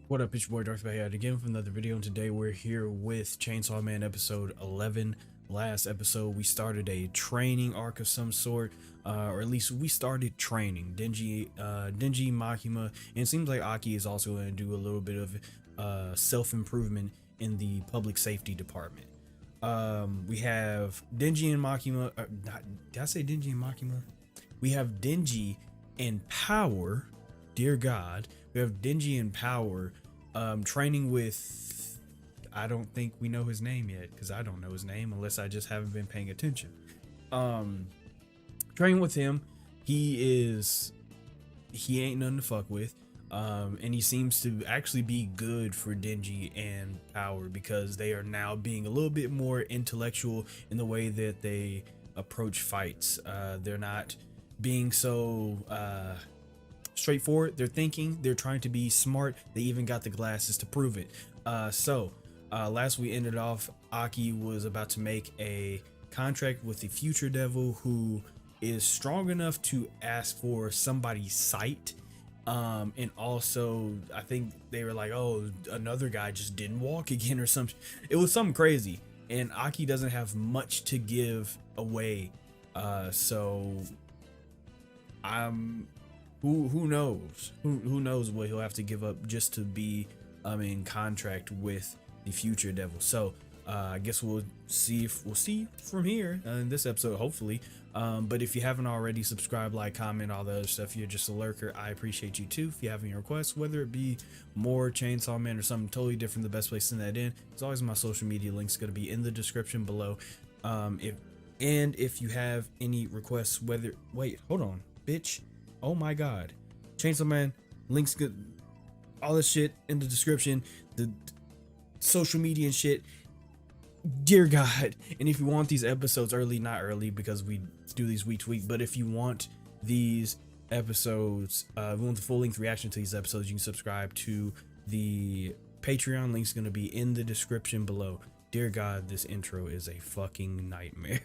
What up, it's your boy Dvrth back again from another video, and today we're here with Chainsaw Man episode 11. Last episode we started a training arc of some sort, or at least we started training Denji, Makima, and it seems like Aki is also going to do a little bit of self-improvement in the public safety department. We have Denji and Makima, did I say Denji and Makima? We have Denji and Power, dear God. We have Denji and Power training with, I don't think we know his name yet, because I don't know his name unless I just haven't been paying attention. Training with him, he ain't nothing to fuck with. And he seems to actually be good for Denji and Power because they are now being a little bit more intellectual in the way that they approach fights. They're not being so straightforward. They're thinking, they're trying to be smart. They even got the glasses to prove it. Last we ended off, Aki was about to make a contract with the future devil who is strong enough to ask for somebody's sight. And also I think they were like, oh, another guy just didn't walk again or something. It was something crazy, and Aki doesn't have much to give away. So I'm who knows who knows what he'll have to give up just to be in contract with the future devil. So I guess we'll see from here in this episode, hopefully. But if you haven't already, subscribe, like, comment, all the other stuff. You're just a lurker, I appreciate you too. If you have any requests, whether it be more Chainsaw Man or something totally different, the best place to send that in is always my social media links, going to be in the description below. If you have any requests, wait, hold on, bitch. Oh my god. Chainsaw Man, links, good, all this shit in the description, the social media and shit. Dear God. And if you want these episodes early, not early because we do these week to week, but if you want these episodes, if you want the full length reaction to these episodes, you can subscribe to the Patreon. Link's going to be in the description below. Dear God, this intro is a fucking nightmare.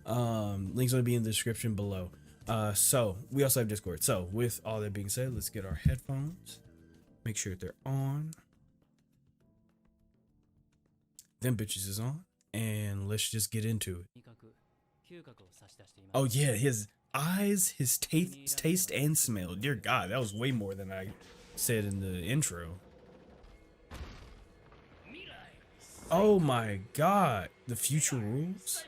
Link's going to be in the description below. So we also have Discord. So with all that being said, let's get our headphones, make sure they're on, them bitches is on, and let's just get into it. Oh yeah, his eyes, his taste and smell. Dear God, that was way more than I said in the intro. Oh my God, the future rules.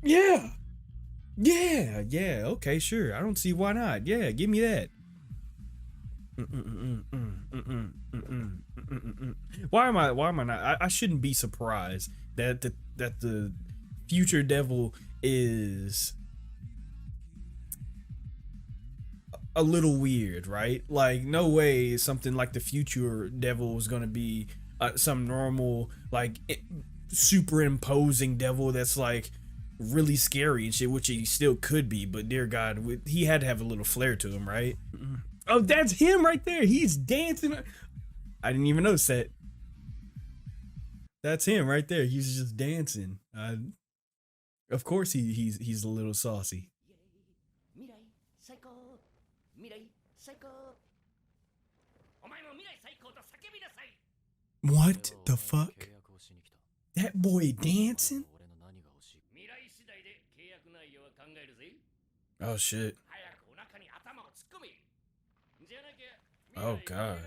Yeah. Yeah, okay, sure. I don't see why not. Yeah, give me that. Why am I not? I shouldn't be surprised that the future devil is a little weird, right? Like, no way something like the future devil is gonna be some normal, like, superimposing devil that's like really scary and shit, which he still could be, but dear God, he had to have a little flair to him, right? Oh, that's him right there. He's dancing. I didn't even notice that. That's him right there. He's just dancing. Of course he's a little saucy. What the fuck? That boy dancing? Oh shit. Oh God.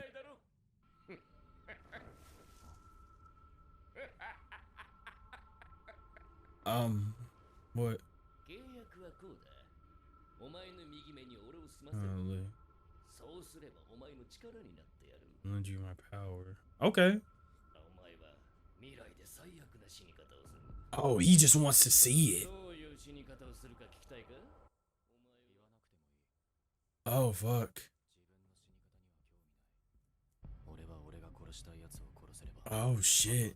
What? Lend you my power. Okay. Oh, he just wants to see it. Oh fuck. Oh shit.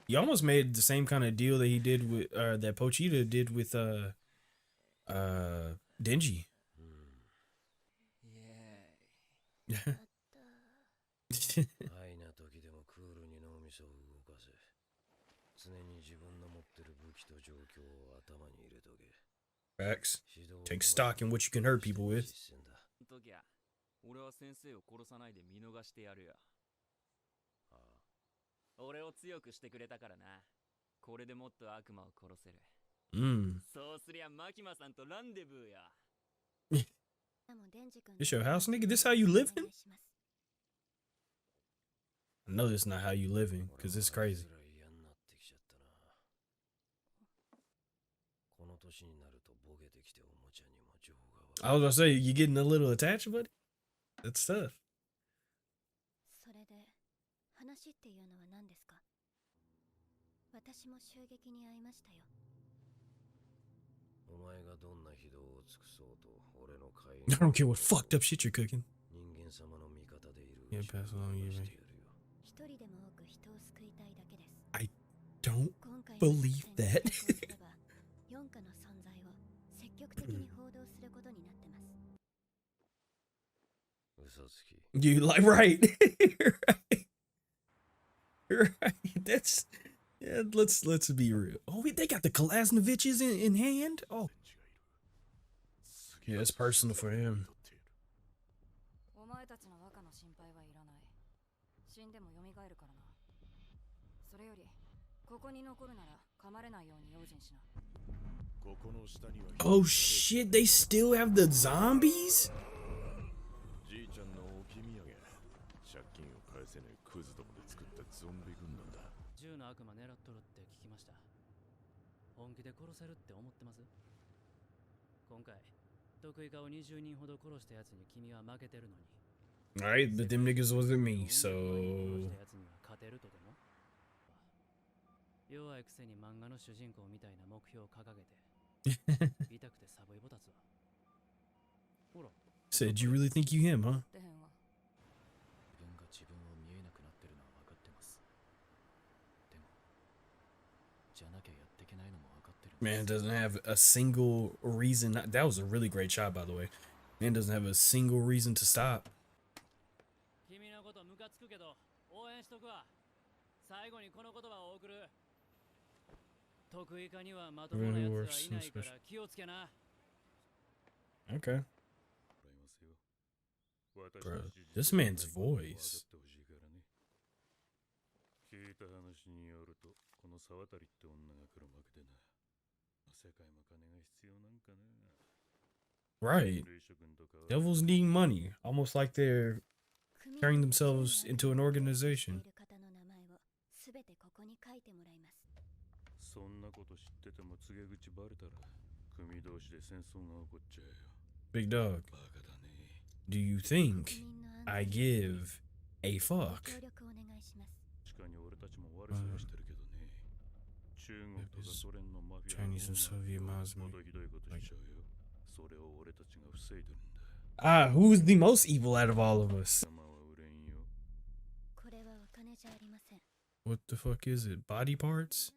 You almost made the same kind of deal that he did with that Pochita did with Denji. Facts. Take stock in what you can hurt people with. 時は俺は先生を殺さないで見逃してやるよ。俺を強くしてくれたからな。これでもっと悪魔を殺せる。そうすりゃマキマさんとランデブーや。This your house, nigga? This how you living? I know this not how you living, cause it's crazy. I was gonna say, you getting a little attached, buddy? That's tough. それで話っていうのは何ですか？私も襲撃に遭いましたよ。お前がどんな非道を尽くそうと俺の会 I don't care what fucked up shit you're cooking. 人間様の味方でいる Yeah, pass along you, man. 一人でも多く人を救いたいだけです。I don't 今回 believe that. 四課の存在を積極的に報道することになってます。 嘘つき You like right. right. That's yeah, let's be real. Oh, wait, they got the Klasnoviches in hand? Oh. Yeah, it's personal for him. お前たちの若の心配はいらない。死んでも蘇るからな。それよりここに残るなら噛まれないように用心しな。 Oh shit, they still have the zombies? じいちゃんの置き土産。借金を返せないクズどもで作ったゾンビ軍団だ。銃の悪魔狙っとるって聞きました。本気で殺せるって思ってます？今回得意顔20人ほど殺したやつに君は負けてるのに。Alright, but them niggas wasn't me, so 勝てるとでも？弱いくせに漫画の主人公みたいな目標を掲げて痛くてサブイボ立つわ。ほら。 Said you really think you him, huh? 自分が自分を見えなくなってるのは分かってます。でもじゃなきゃやっていけないのも分かってる。 Man doesn't have a single reason. That was a really great shot, by the way. Man doesn't have a single reason to stop. 君のことムカつくけど応援しとくわ。最後にこの言葉を送る。得意化にはまともなやつはいないから気をつけな。 Okay. Bro, this man's voice. 聞いた話によるとこの沢渡りって女が来るわけでな。世界も金が必要なんかね。 Right. Devils need money, almost like they're turning themselves into an organization. そんなこと知ってても告げ口バレたら組同士で戦争が起こっちゃうよ。 Big dog, バカだね。 do you think I give a fuck? 地下に俺たちも悪さをしてるけどね。中国とかソ連のマフィア Chinese and Soviet も Muslims. っとひどいことしちゃうよ。それを俺たちが防いでるんだ。 Ah, who's the most evil out of all of us? 玉は売れんよ。 What the fuck is it? Body parts?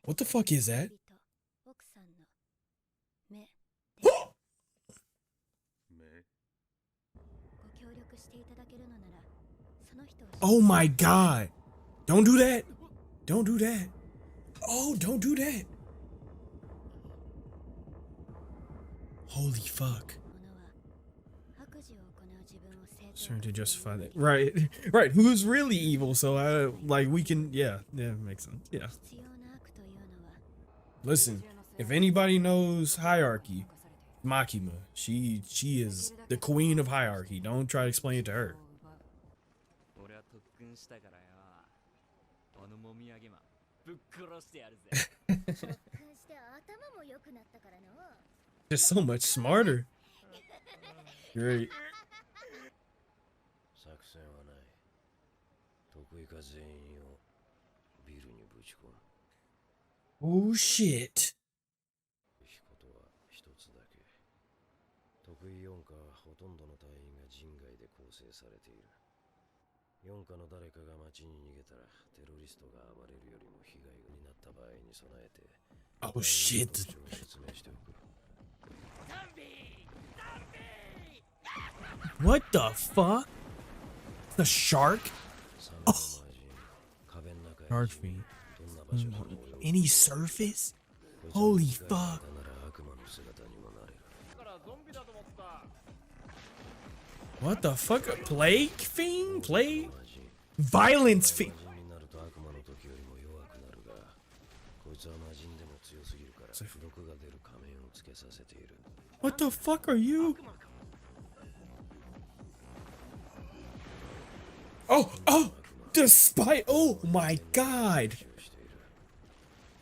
What the fuck is that? Oh my god! Don't do that! Don't do that! Oh, don't do that! Holy fuck. Trying to justify that. Right, right. Who's really evil? So like we can, yeah, makes sense. Yeah. Listen, if anybody knows hierarchy, Makima, she is the queen of hierarchy. Don't try to explain it to her. Just so much smarter. Great. 作戦はない。得意か全員をビルにぶち込む。 Oh shit. いいことは一つだけ。得意4課はほとんどの隊員が人外で構成されている。4課の誰かが街に逃げたらテロリストが暴れるよりも被害になった場合に備えて。 Oh shit. 説明しておく。 What the fuck? A shark? サメの魔人、壁の中 Shark へ侵入 feet. どんな場所にも及ぶ Any surface? こいつは Holy 機械 fuck. になら悪魔の姿にもなれる What the fuck? A plague fiend? Plague? 魔人 Violence 魔 fiend? 人になると悪魔の時よりも弱くなるがこいつは魔人でも強すぎるから毒が出る仮面をつけさせている What the fuck are you? Oh, oh, the spy. Oh my god. 使用している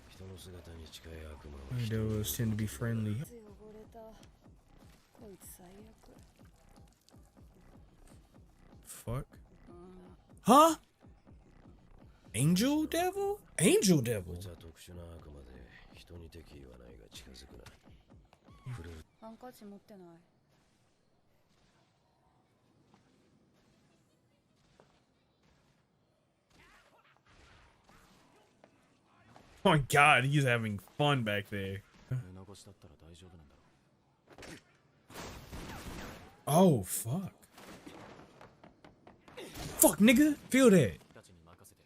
人の姿に近い悪魔は Those tend to be friendly. 汚れたこいつ最悪 Fuck. Huh? Angel devil? Angel こ devil. いつは特殊な悪魔で人に敵意はないが近づくな触れるハンカチ持ってない Oh my god, he's having fun back there. 残しだったら大丈夫なんだろ Oh, fuck. Fuck, nigga. Feel that. たちに任せて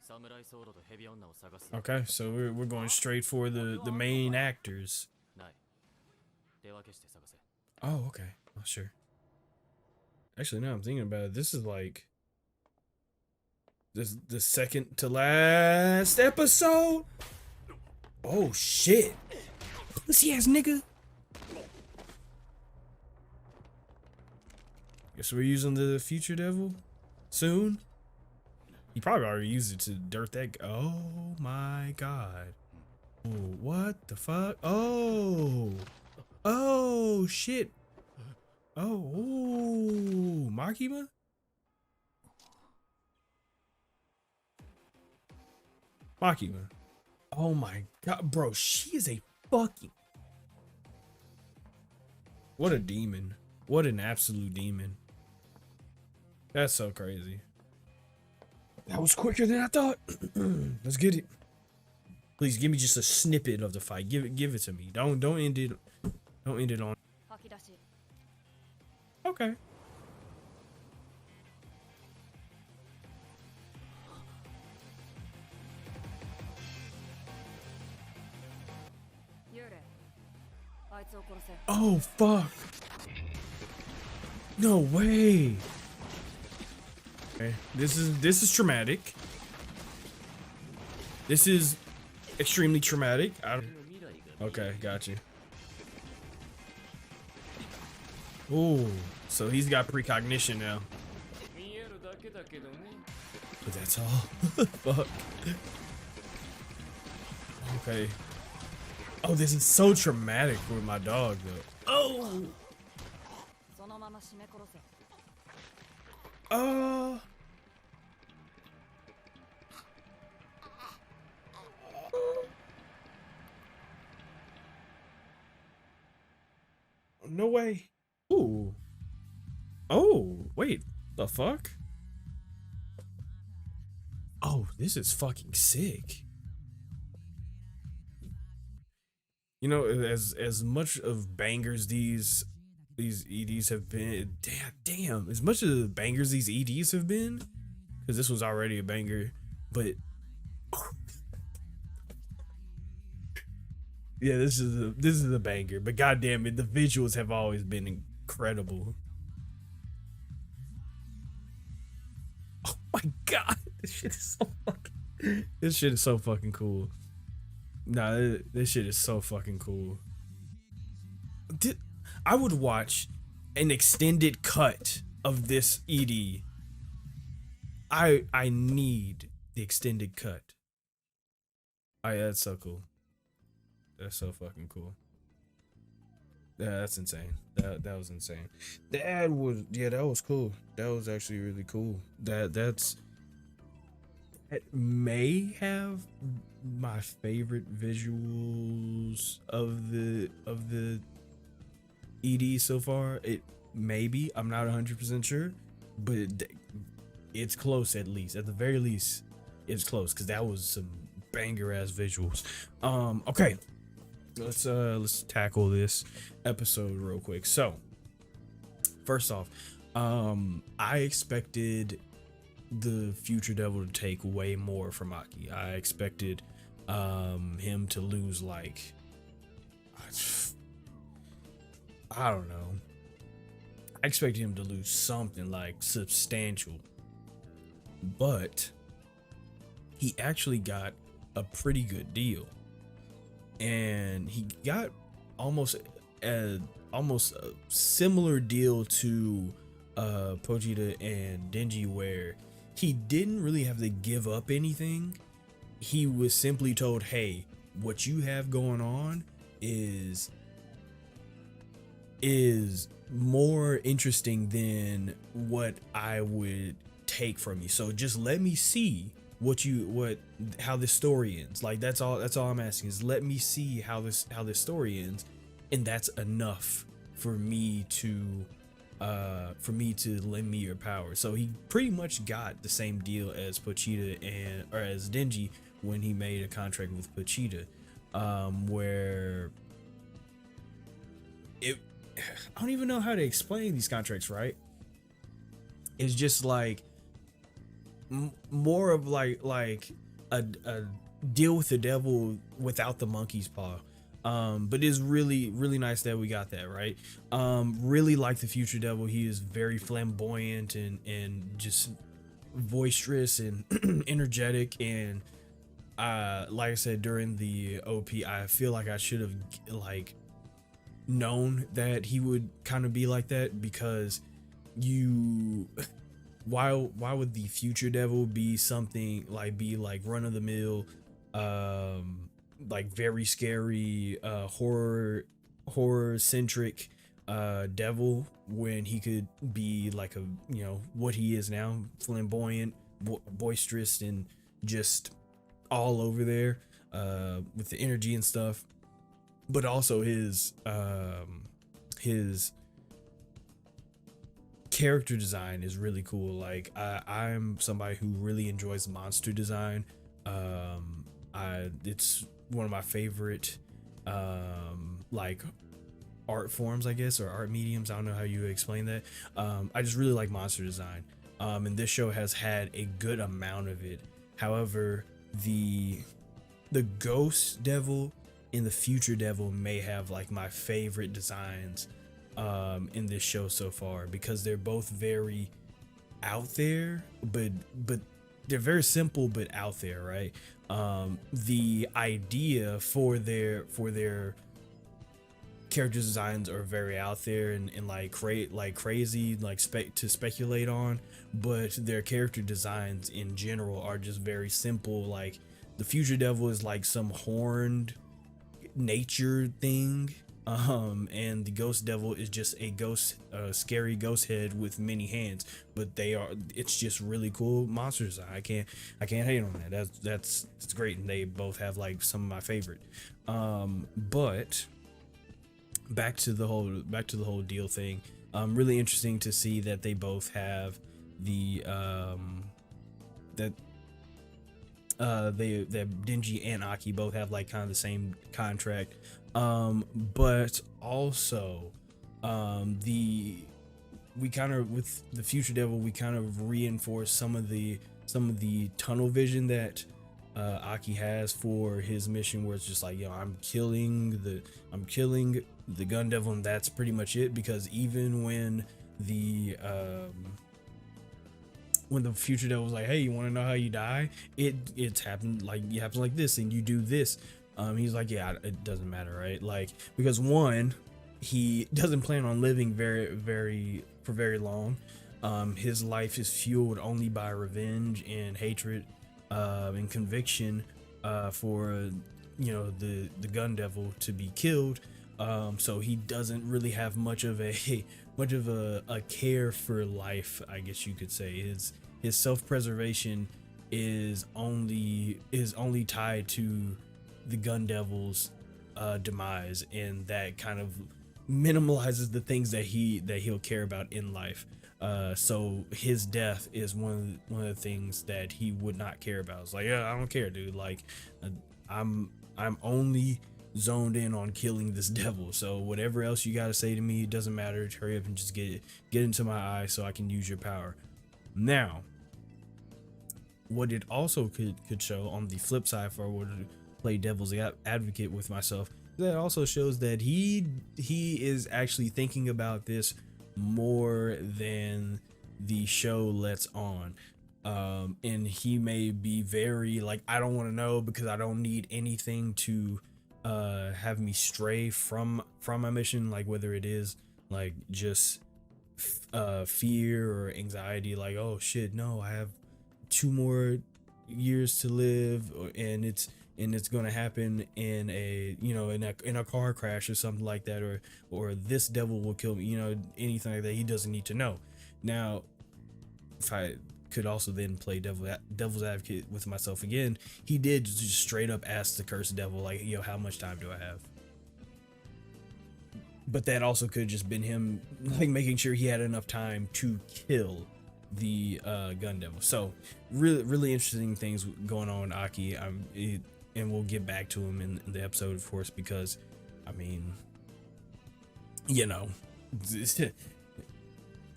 サムライソードとヘビ女を探す Okay, so we're going straight for the main actors. ない手分けして探せ Oh, okay. Oh, sure. Actually, now I'm thinking about it, this is like this the second to last episode. Oh shit. Pussy ass nigga. Guess we're using the future devil soon. He probably already used it to Dvrth. Oh my god. Oh, what the fuck? Oh. Oh shit. Oh, ooh, Makima? Makima. Oh my god, bro, she is a fucking... What a demon. What an absolute demon. That's so crazy. That was quicker than I thought. Let's get it. Please give me just a snippet of the fight. Give it to me. Don't end it. Don't end it on. 吐き出し Okay. 幽霊あいつを殺せ Oh fuck. No way. Okay, this is traumatic. This is extremely traumatic. Okay, got you. Oh, so he's got precognition now. But that's all. Fuck. Okay. Oh, this is so traumatic for my dog, though. Oh. そのまま絞め殺せ No way. Ooh. Oh, wait. The fuck? Oh, this is fucking sick. You know, as much of bangers these EDs have been, damn, as much of the bangers these EDs have been, because this was already a banger, but yeah, this is a banger. But goddamn it, the visuals have always been incredible. Oh my god, this shit is so fucking cool. Nah, this shit is so fucking cool. I would watch an extended cut of this ED. I need the extended cut. Oh yeah, that's so cool. That's so fucking cool. Yeah, that's insane. That was insane. That was cool. That was actually really cool. That may have my favorite visuals of the ED so far. It maybe, I'm not 100% sure, but it's close. At least, at the very least, it's close, because that was some banger ass visuals. Okay, let's tackle this episode real quick. So first off, I expected the future devil to take way more from Aki. I expected him to lose like I don't know. I expected him to lose something like substantial. But he actually got a pretty good deal. And he got almost a similar deal to Pochita and Denji, where he didn't really have to give up anything. He was simply told, hey, what you have going on is more interesting than what I would take from you. So just let me see how this story ends. Like that's all I'm asking, is let me see how this story ends, and that's enough for me to lend me your power. So he pretty much got the same deal as Pochita or as Denji when he made a contract with Pochita, where I don't even know how to explain these contracts, right? It's just like more of like a deal with the devil without the monkey's paw. But it's really nice that we got that, right? Really like the future devil. He is very flamboyant and just boisterous and energetic, and like I said during the OP, I feel like I should have like known that he would kind of be like that, because why would the future devil be something like run-of-the-mill like very scary horror centric devil, when he could be like what he is now, flamboyant, boisterous, and just all over there with the energy and stuff. But also his character design is really cool. Like I'm somebody who really enjoys monster design. It's one of my favorite like art forms, I guess, or art mediums. I don't know how you explain that. I just really like monster design, and this show has had a good amount of it. However, the ghost devil and the future devil may have like my favorite designs in this show so far, because they're both very out there, but they're very simple but out there, right? The idea for their character designs are very out there and like crazy, like to speculate on, but their character designs in general are just very simple. Like the future devil is like some horned nature thing, and the ghost devil is just a scary ghost head with many hands, but it's just really cool monsters. I can't hate on that. That's great, and they both have like some of my favorite. But back to the whole deal thing. Really interesting to see that they both have the that Denji and Aki both have like kind of the same contract, but also we kind of, with the future devil, we kind of reinforce some of the tunnel vision that Aki has for his mission, where it's just like, I'm killing the gun devil, and that's pretty much it. Because even when the future devil was like, hey, you want to know how you die? It's happened like this, and you do this. He's like, yeah, it doesn't matter, right? Like, because one, he doesn't plan on living for very long. His life is fueled only by revenge and hatred, and conviction for the gun devil to be killed. So he doesn't really have much of a care for life, I guess you could say. His self-preservation is only tied to the gun devil's demise, and that kind of minimalizes the things that he'll care about in life. So his death is one of the things that he would not care about. It's like, yeah, I don't care, dude. Like, I'm only zoned in on killing this devil. So whatever else you got to say to me, it doesn't matter. Hurry up and just get into my eye so I can use your power. Now, what it also could show on the flip side, if I were to play devil's advocate with myself, that also shows that he is actually thinking about this more than the show lets on. And he may be very like, I don't want to know because I don't need anything to have me stray from my mission, like whether it is like just fear or anxiety, like, oh shit, no, I have 2 more years to live, and it's gonna happen in a, you know, in a car crash or something like that, or this devil will kill me, you know, anything like that. He doesn't need to know. Now, if I could also then play devil's advocate with myself again, he did just straight up ask the cursed devil, like, yo, how much time do I have? But that also could just been him like making sure he had enough time to kill the gun devil. So really interesting things going on with Aki. And we'll get back to him in the episode, of course, because I mean, you know,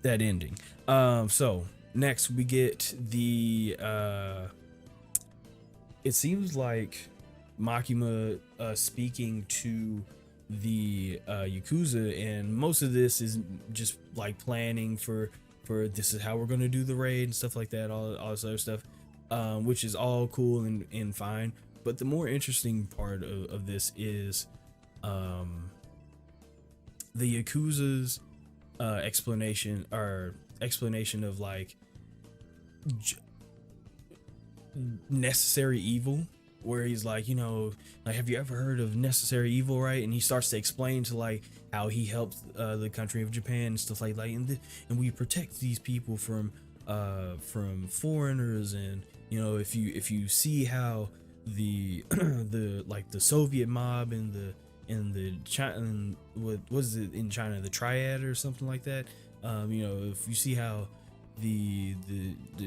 that ending. So next we get the it seems like Makima speaking to the Yakuza, and most of this is just like planning for this is how we're gonna do the raid and stuff like that, all this other stuff, which is all cool and fine. But the more interesting part of this is the Yakuza's explanation of like necessary evil, where he's like, you know, like, have you ever heard of necessary evil, right? And he starts to explain to like how he helps the country of Japan and stuff like and we protect these people from foreigners. And you know, if you see how the the Soviet mob and China, what was it in China, the triad or something like that, you know, if you see how the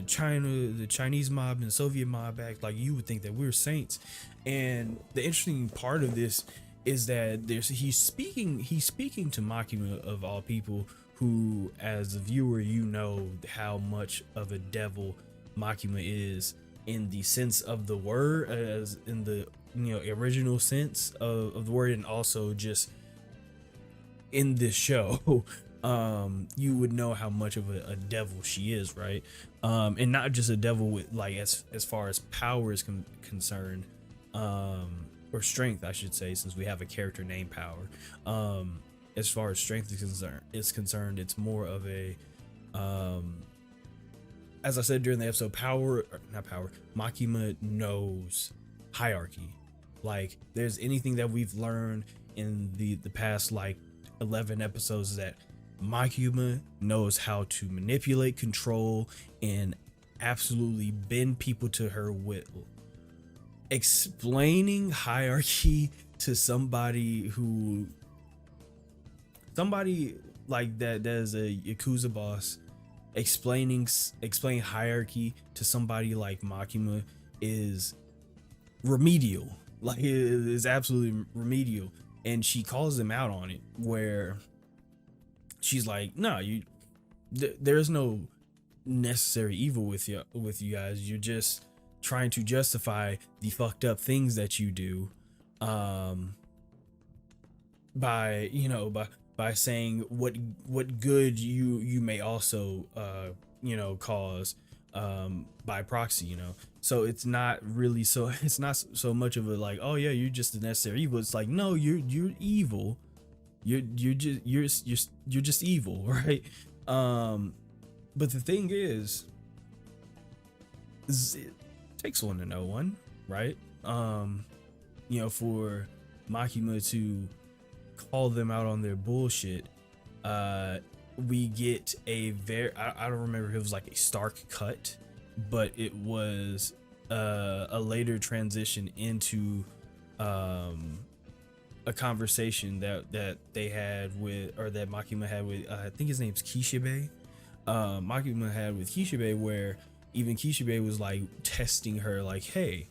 Chinese mob and the Soviet mob act, like, you would think that we're saints. And the interesting part of this is that he's speaking to Makima, of all people, who, as a viewer, you know how much of a devil Makima is in the sense of the word, as in the, you know, original sense of the word, and also just in this show. You would know how much of a devil she is, right? And not just a devil with, like, as far as power is concerned, or strength, I should say, since we have a character named Power. As far as strength is concerned, it's more of a, as I said during the episode, Makima knows hierarchy. Like, there's anything that we've learned in the past like 11 episodes, that Makima knows how to manipulate, control, and absolutely bend people to her will. Explaining hierarchy to somebody like that is a Yakuza boss, explaining hierarchy to somebody like Makima is remedial. Like, it is absolutely remedial. And she calls them out on it, where she's like, no, there's no necessary evil with you guys. You're just trying to justify the fucked up things that you do, by saying what good you may also cause by proxy, you know. So it's not really so much of a like, oh yeah, you're just a necessary evil. It's like, no, you're evil. You're just evil, right? But the thing is it takes one to know one, right? For Makima to call them out on their bullshit, we get a very, I don't remember if it was like a stark cut, but it was a later transition into a conversation that they had with, or that Makima had with, I think his name's Kishibe. Makima had with Kishibe, where even Kishibe was like testing her, like, hey,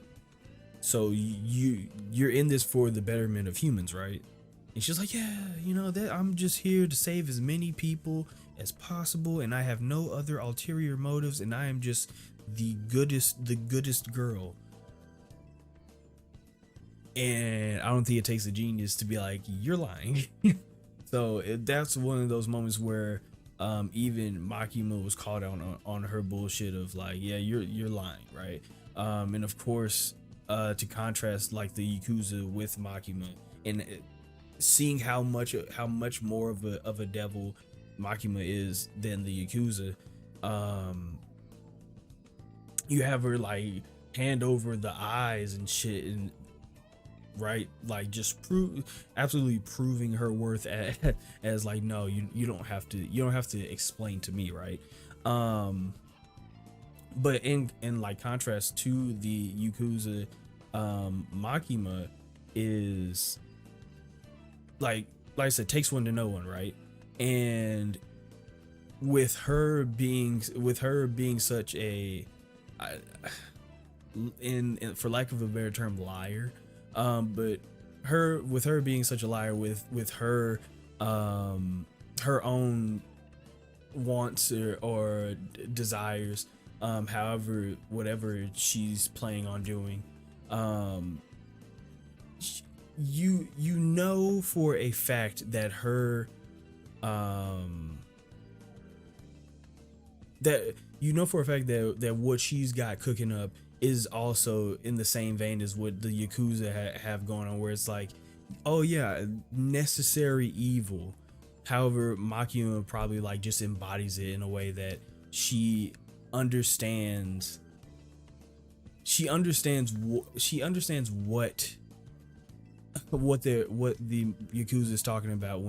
so you're in this for the betterment of humans, right? And she's like, yeah, you know, that I'm just here to save as many people as possible, and I have no other ulterior motives, and I am just the goodest girl. And I don't think it takes a genius to be like, you're lying. So that's one of those moments where even Makima was called out on her bullshit of like, yeah, you're lying, right? And of course, to contrast like the Yakuza with Makima, and seeing how much more of a devil Makima is than the Yakuza, you have her like hand over the eyes and shit, and right, like just absolutely proving her worth as like, no, you don't have to explain to me, right? But in like contrast to the Yakuza, Makima is like I said, takes one to know one, right? And with her being such a in for lack of a better term, liar, but her being such a liar with her her own wants or desires, however, whatever she's planning on doing, you know for a fact that her that what she's got cooking up is also in the same vein as what the Yakuza have going on, where it's like, oh yeah, necessary evil. However, Makima probably like just embodies it in a way that she understands what the Yakuza is talking about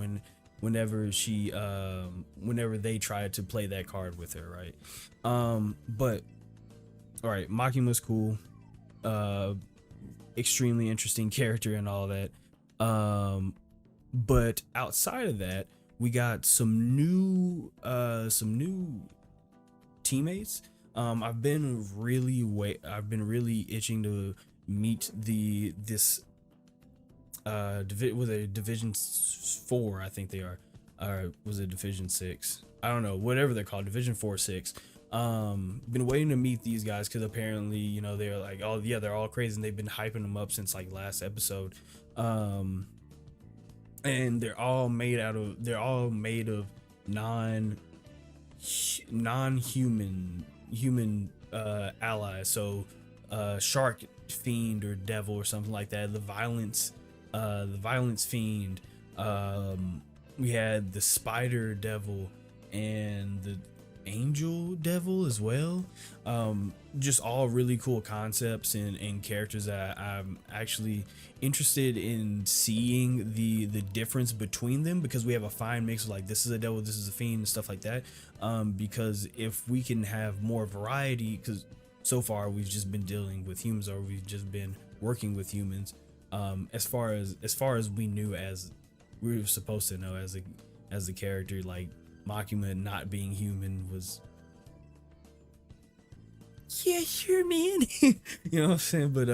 whenever they try to play that card with her, right? But all right, Makima's cool, extremely interesting character and all that. But outside of that, we got some new teammates. I've been really itching to meet this with a Division 4, I think they are, or was it Division 6? I don't know, whatever they're called, Division 4, 6. Been waiting to meet these guys because apparently, you know, they're like, oh yeah, they're all crazy, and they've been hyping them up since like last episode. And they're all made of non-human allies. So shark fiend or devil or something like that. The violence fiend. We had the spider devil and the angel devil as well. Just all really cool concepts and characters that I'm actually interested in seeing the difference between them, because we have a fine mix of like, this is a devil, this is a fiend, and stuff like that. Because if we can have more variety, because so far we've just been dealing with humans, or we've just been working with humans, as far as we knew, as we were supposed to know as a character. Like Makima not being human was, yeah, sure, man. You know what I'm saying? But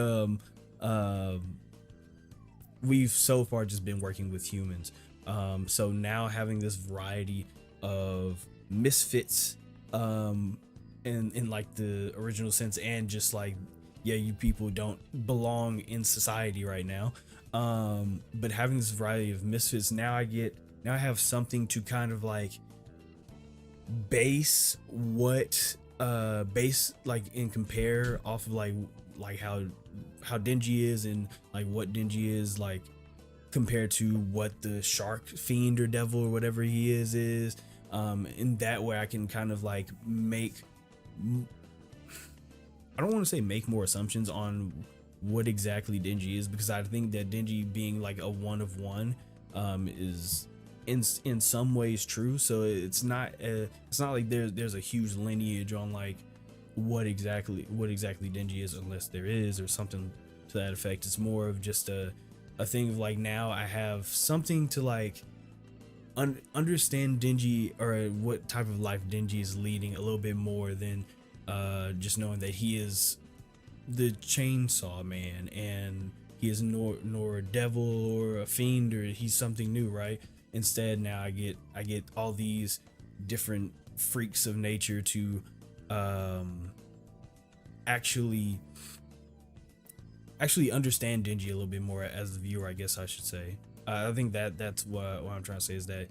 we've so far just been working with humans. So now having this variety of misfits, in like the original sense, and just like, yeah, you people don't belong in society right now. But having this variety of misfits, now I have something to kind of like base like and compare off of like how Denji is, and like what Denji is like compared to what the shark fiend or devil or whatever he is. In that way I can kind of like I don't want to say make more assumptions on what exactly Denji is, because I think that Denji being like a one of one is in some ways true. So it's not like there's a huge lineage on like what exactly Denji is, unless there is, or something to that effect. It's more of just a thing of like, now I have something to like understand Denji, or what type of life Denji is leading, a little bit more than just knowing that he is the chainsaw man, and he is nor a devil or a fiend, or he's something new, right? Instead, now I get all these different freaks of nature to actually understand Denji a little bit more as the viewer, I guess I should say. I think that's what I'm trying to say, is that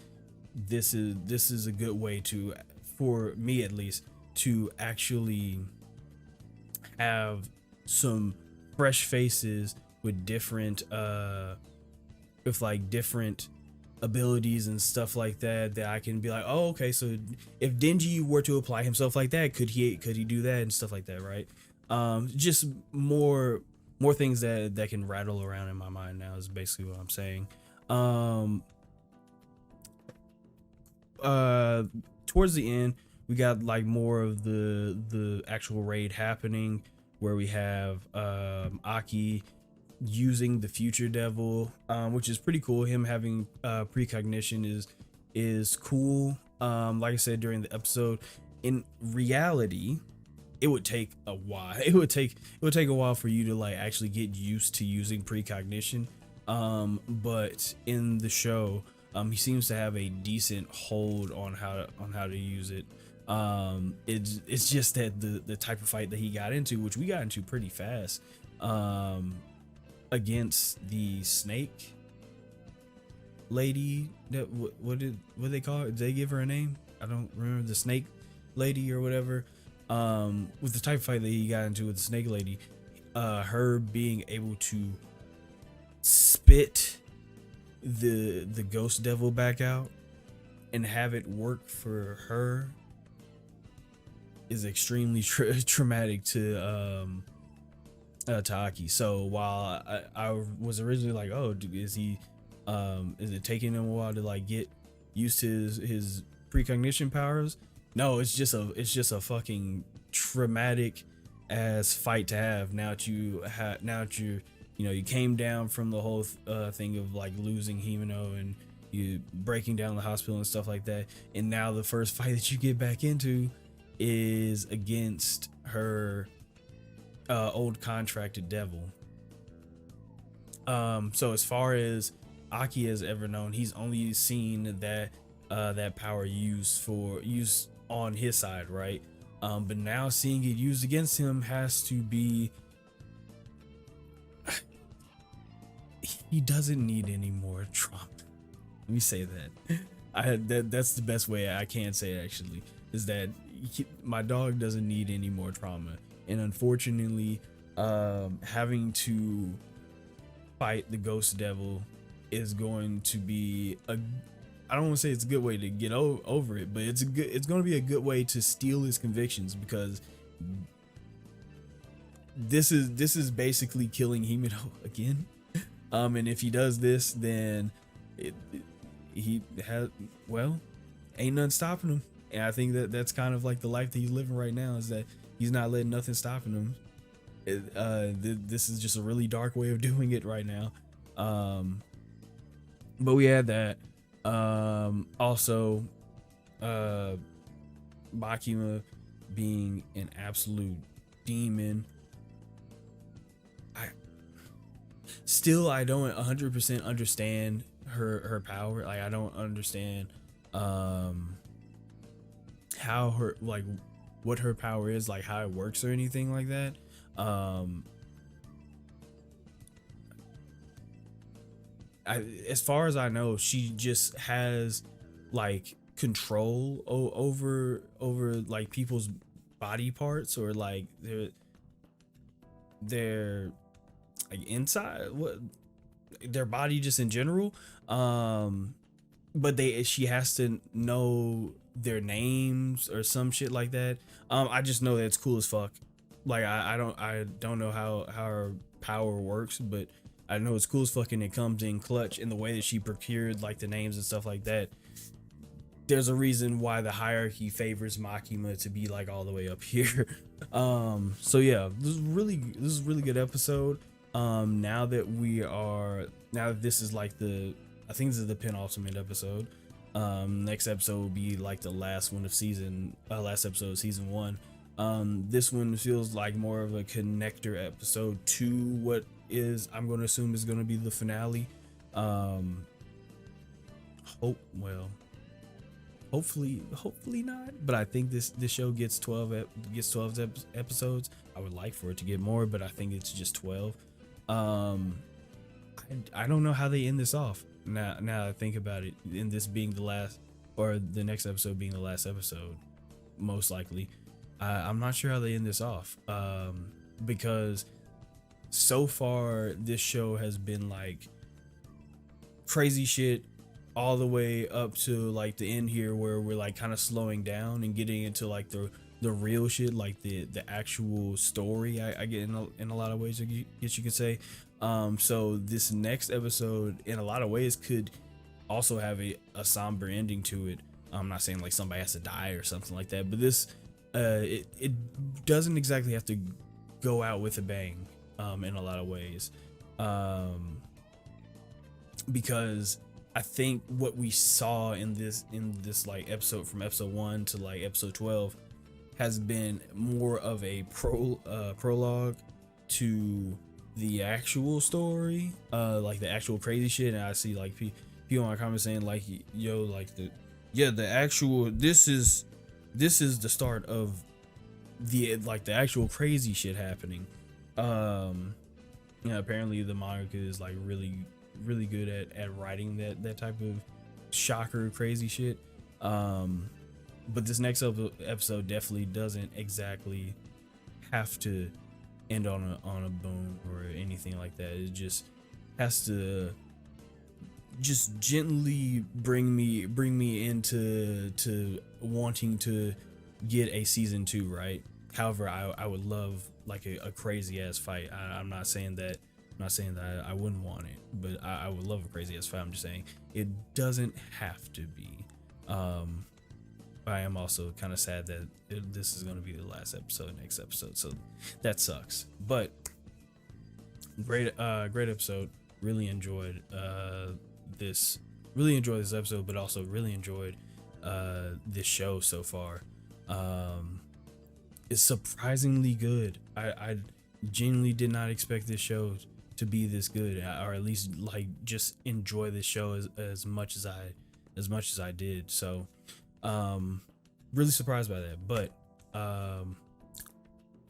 this is a good way to, for me at least, to actually have some fresh faces with different different abilities and stuff like that I can be like, oh, okay, so if Denji were to apply himself like that, could he do that and stuff like that, right? Just more things that can rattle around in my mind now is basically what I'm saying. Towards the end, we got like more of the actual raid happening, where we have Aki using the future devil, which is pretty cool. Him having precognition is cool. Like I said during the episode, in reality, it would take a while. It would take a while for you to like actually get used to using precognition. But in the show, he seems to have a decent hold on how to use it. It's just that the type of fight that he got into, which we got into pretty fast, against the snake lady, that what did they call her? Did they give her a name? I don't remember. The snake lady or whatever. With the type of fight that he got into with the snake lady, her being able to spit the ghost devil back out and have it work for her is extremely traumatic to Taki. So while I was originally like, oh, is it taking him a while to like get used to his precognition powers? No, it's just a fucking traumatic ass fight to have. Now that you you came down from the whole thing of like losing Himeno and you breaking down the hospital and stuff like that, and now the first fight that you get back into is against her old contracted devil. So as far as Aki has ever known, he's only seen that power used on his side, right? But now seeing it used against him has to be, he doesn't need any more trauma. Let me say that. That's the best way I can say it, actually, is that my dog doesn't need any more trauma. And unfortunately, having to fight the ghost devil is going to be I don't want to say it's a good way to get over it, but it's going to be a good way to steal his convictions, because this is basically killing Himeno again. And if he does this, then he has, well, ain't nothing stopping him. And I think that's kind of like the life that he's living right now, is that he's not letting nothing stopping him. This is just a really dark way of doing it right now. But we had that. Also, Makima being an absolute demon. I don't 100% understand her power. Like, I don't understand how her, like, what her power is, like how it works or anything like that. As far as I know, she just has like control over like people's body parts, or like their like inside, what, their body just in general. But she has to know their names or some shit like that. I just know that it's cool as fuck. Like I don't know how her power works, but I know it's cool as fuck, and it comes in clutch in the way that she procured like the names and stuff like that. There's a reason why the hierarchy favors Makima to be like all the way up here. So yeah, this is a really good episode. Now that this is like I think this is the penultimate episode. Next episode will be like the last episode of season 1. This one feels like more of a connector episode to what is, I'm going to assume, is going to be the finale. Hopefully not, but I think this show gets 12 episodes. I would like for it to get more, but I think it's just 12. I don't know how they end this off. Now I think about it, in this being the last, or the next episode being the last episode, most likely. I'm not sure how they end this off, because so far this show has been like crazy shit all the way up to like the end here, where we're like kind of slowing down and getting into like the real shit, like the actual story. I get in a lot of ways, I guess you could say. So this next episode in a lot of ways could also have a somber ending to it. I'm not saying like somebody has to die or something like that, but this it doesn't exactly have to go out with a bang in a lot of ways, because I think what we saw in this like episode, from episode 1 to like episode 12, has been more of a prologue to the actual story, like the actual crazy shit. And I see like people in my comments saying like, yo, like the actual, this is the start of the like the actual crazy shit happening. Apparently the manga is like really good at writing that type of shocker crazy shit. But this next episode definitely doesn't exactly have to end on a boom or anything like that. It just has to just gently bring me into wanting to get a season 2, right? However, I would love like a crazy ass fight. I'm not saying that I wouldn't want it, but I would love a crazy ass fight. I'm just saying it doesn't have to be. I am also kind of sad that this is going to be the last episode, next episode, so that sucks. But great episode. Really enjoyed this episode, but also really enjoyed this show so far. It's surprisingly good. I genuinely did not expect this show to be this good, or at least like just enjoy this show as much as I did. So really surprised by that. But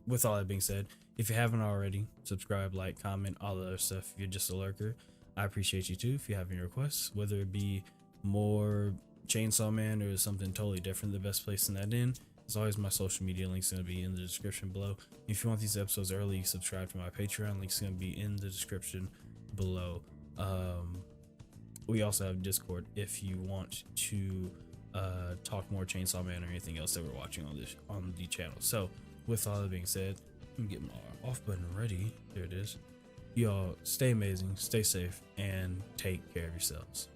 with all that being said, if you haven't already, subscribe, like, comment, all the other stuff. If you're just a lurker, I appreciate you too. If you have any requests, whether it be more Chainsaw Man or something totally different, the best place in that in, as always, my social media links going to be in the description below. If you want these episodes early, subscribe to my Patreon. Links going to be in the description below. We also have Discord if you want to talk more Chainsaw Man or anything else that we're watching on the channel. So with all that being said, I'm getting my off button ready. There it is. Y'all stay amazing, stay safe, and take care of yourselves.